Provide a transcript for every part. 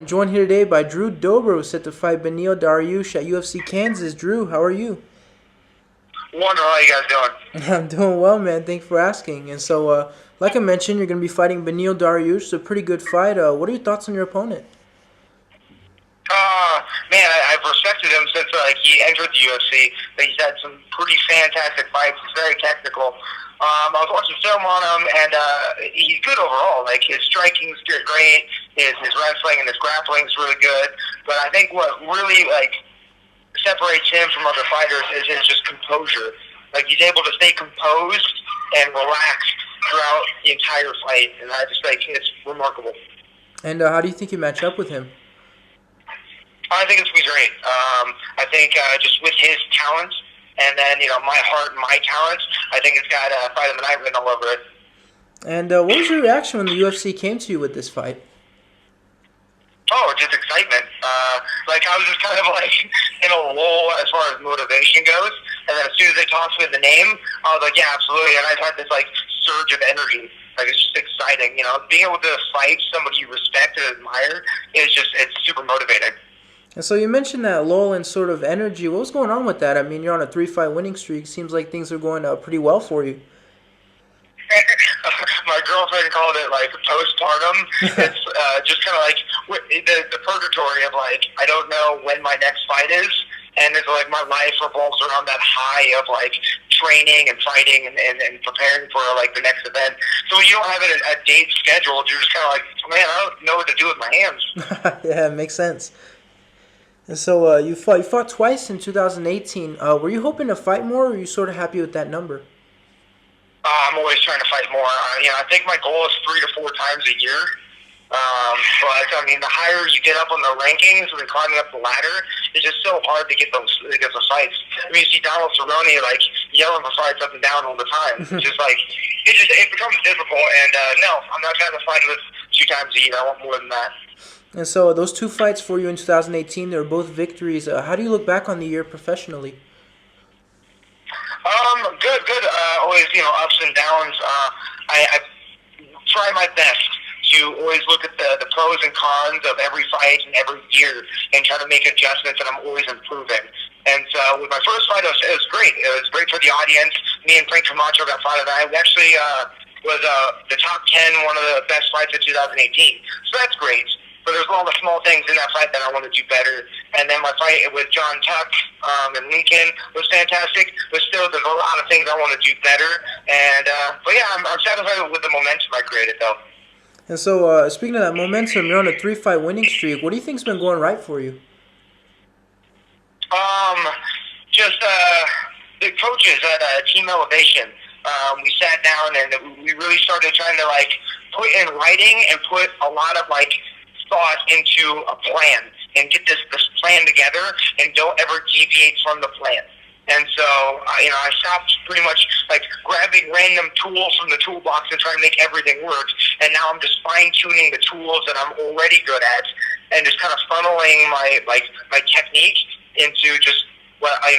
Joined here today by Drew Dober, who's set to fight Beneil Dariush at UFC Kansas. Drew, how are you? Wonderful. How you guys doing? I'm doing well, man. Thanks for asking. And so, like I mentioned, you're going to be fighting Beneil Dariush. It's a pretty good fight. What are your thoughts on your opponent? Man, I've respected him since he entered the UFC. He's had some pretty fantastic fights. He's very technical. I was watching film on him, and he's good overall. Like, his striking's great, his wrestling and his grappling's really good. But I think what really separates him from other fighters is his just composure. Like, he's able to stay composed and relaxed throughout the entire fight, and I just think it's remarkable. And how do you think you match up with him? I think it's going to be great. I think just with his talents and then, my heart and my talents, I think it's got Fight of the Night written all over it. And what was your reaction when the UFC came to you with this fight? Oh, just excitement. I was just kind of in a lull as far as motivation goes. And then as soon as they tossed me the name, I was like, yeah, absolutely. And I had this surge of energy. It's just exciting. Being able to fight somebody you respect and admire it's super motivating. And so you mentioned that lull and sort of energy. What was going on with that? I mean, you're on a 3-fight winning streak. Seems like things are going pretty well for you. My girlfriend called it postpartum. It's just kind of the purgatory of I don't know when my next fight is, and it's my life revolves around that high of training and fighting and preparing for the next event. So when you don't have it a date scheduled, you're just kind of man, I don't know what to do with my hands. Yeah, it makes sense. And so you fought twice in 2018. Were you hoping to fight more, or were you sort of happy with that number? I'm always trying to fight more. I think my goal is 3 to 4 times a year. But I mean, the higher you get up on the rankings and climbing up the ladder, it's just so hard to get those fights. I mean, you see Donald Cerrone yelling for fights up and down all the time. It's just it becomes difficult. And no, I'm not trying to fight this 2 times a year. I want more than that. And so those 2 fights for you in 2018, they were both victories. How do you look back on the year professionally? Good. Always, ups and downs. I try my best to always look at the pros and cons of every fight and every year and try to make adjustments, and I'm always improving. And so with my first fight, it was great. It was great for the audience. Me and Frank Camacho got fight of the night. We actually was the top 10, one of the best fights of 2018. So that's great. But there's a lot of small things in that fight that I want to do better. And then my fight with John Tuck and Lincoln was fantastic. But still, there's a lot of things I want to do better. And but yeah, I'm satisfied with the momentum I created, though. And so, speaking of that momentum, you're on a 3-fight winning streak. What do you think's been going right for you? Just the coaches at Team Elevation. We sat down and we really started trying to put in writing and put a lot of thought into a plan and get this plan together and don't ever deviate from the plan. And so, I stopped pretty much grabbing random tools from the toolbox and trying to make everything work. And now I'm just fine-tuning the tools that I'm already good at and just kind of funneling my technique into just what I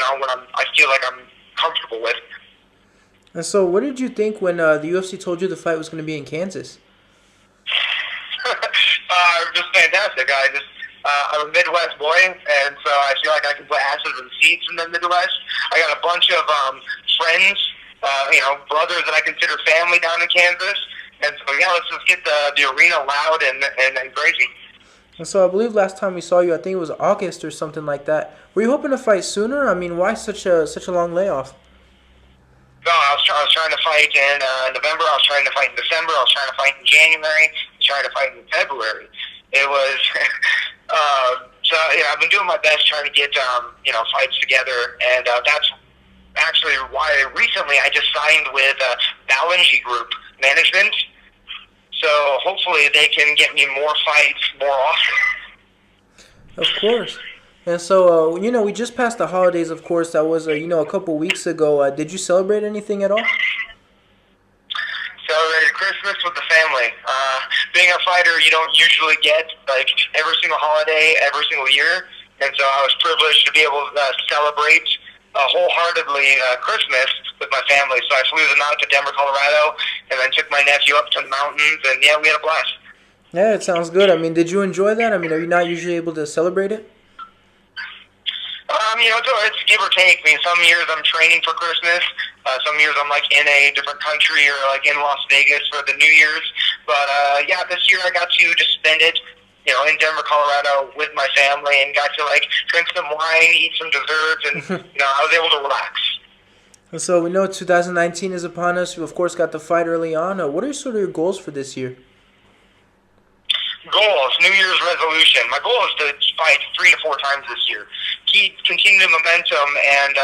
feel like I'm comfortable with. And so, what did you think when the UFC told you the fight was going to be in Kansas? Just fantastic. I'm a Midwest boy, and so I feel like I can put asses in seats in the Midwest. I got a bunch of friends, brothers that I consider family down in Kansas, and so yeah, let's just get the arena loud and crazy. And so I believe last time we saw you, I think it was August or something like that. Were you hoping to fight sooner? I mean, why such a long layoff? No, I was trying to fight in November. I was trying to fight in December. I was trying to fight in January. I was trying to fight in February. It was I've been doing my best trying to get fights together, and that's actually why recently I just signed with Balenji Group Management. So hopefully they can get me more fights more often. Of course. And so, we just passed the holidays, of course. That was, a couple weeks ago. Did you celebrate anything at all? Celebrated Christmas with the family. Being a fighter, you don't usually get, every single holiday, every single year. And so I was privileged to be able to celebrate wholeheartedly Christmas with my family. So I flew them out to Denver, Colorado, and then took my nephew up to the mountains. And, yeah, we had a blast. Yeah, it sounds good. I mean, did you enjoy that? I mean, are you not usually able to celebrate it? It's give or take. I mean, some years I'm training for Christmas. Some years I'm like in a different country or like in Las Vegas for the New Year's. But yeah, this year I got to just spend it, in Denver, Colorado with my family and got to like drink some wine, eat some desserts, and I was able to relax. And so we know 2019 is upon us. You, of course, got the fight early on. What are sort of your goals for this year? Goals, New Year's resolution. My goal is to fight 3 to 4 times this year. Continue the momentum and,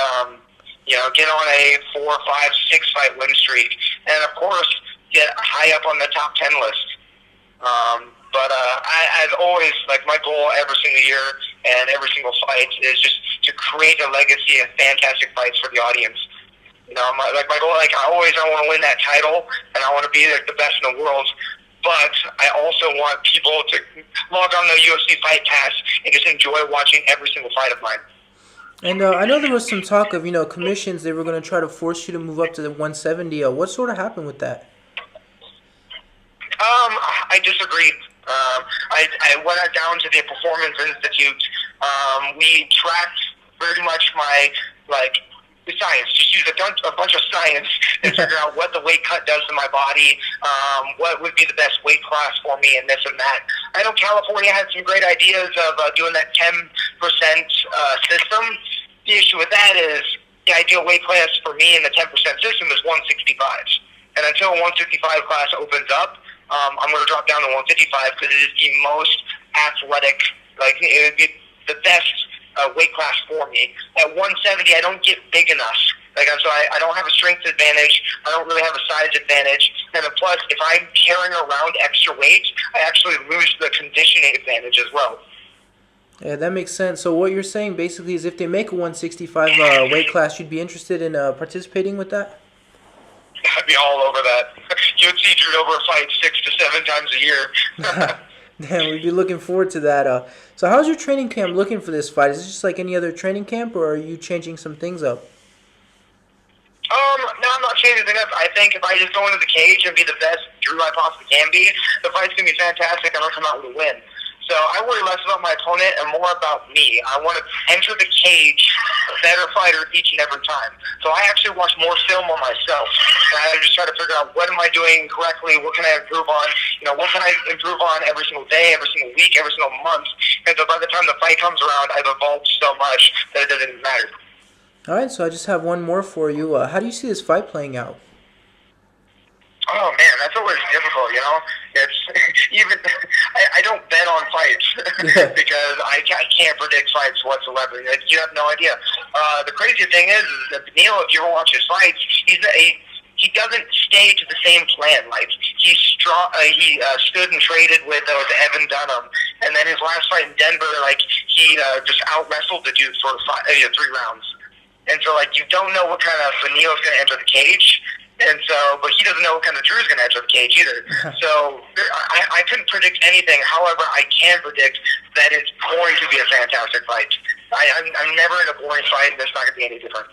get on a 4, 5, 6 fight win streak. And, of course, get high up on the top 10 list. As always, like my goal every single year and every single fight is just to create a legacy of fantastic fights for the audience. My goal, I want to win that title, and I want to be like the best in the world. But I also want people to log on the UFC Fight Pass and just enjoy watching every single fight of mine. And I know there was some talk of, commissions. They were going to try to force you to move up to the 170. What sort of happened with that? I disagreed. I went down to the Performance Institute. We tracked very much my, the science, just use a bunch of science and figure out what the weight cut does to my body, what would be the best weight class for me, and this and that. I know California had some great ideas of doing that 10% system. The issue with that is the ideal weight class for me in the 10% system is 165. And until 165 class opens up, I'm going to drop down to 155 because it is the most athletic, it would be the best weight class for me. At 170, I don't get big enough. So I don't have a strength advantage. I don't really have a size advantage. And then plus, if I'm carrying around extra weight, I actually lose the conditioning advantage as well. Yeah, that makes sense. So what you're saying basically is if they make a 165 weight class, you'd be interested in participating with that? I'd be all over that. You would see Drew Dober fight 6 to 7 times a year. Damn, we'd be looking forward to that. So how's your training camp looking for this fight? Is it just like any other training camp, or are you changing some things up? No, I'm not changing anything up. I think if I just go into the cage and be the best Drew I possibly can be, the fight's going to be fantastic and I'll come out with a win. So I worry less about my opponent and more about me. I want to enter the cage a better fighter each and every time. So I actually watch more film on myself. And I just try to figure out what am I doing correctly, what can I improve on, what can I improve on every single day, every single week, every single month. And so by the time the fight comes around, I've evolved so much that it doesn't even matter. All right, so I just have one more for you. How do you see this fight playing out? Oh man, that's always difficult. It's even I don't bet on fights because I can't predict fights whatsoever. You have no idea. The crazy thing is that Beneil, if you ever watch his fights, he doesn't stay to the same plan. He stood and traded with Evan Dunham, and then his last fight in Denver, he just out wrestled the dude for 3 rounds. And so, you don't know what kind of Beneil is going to enter the cage. And so, but he doesn't know what kind of Drew is going to enter the cage either. So I couldn't predict anything. However, I can predict that it's going to be a fantastic fight. I'm never in a boring fight, and it's not going to be any different.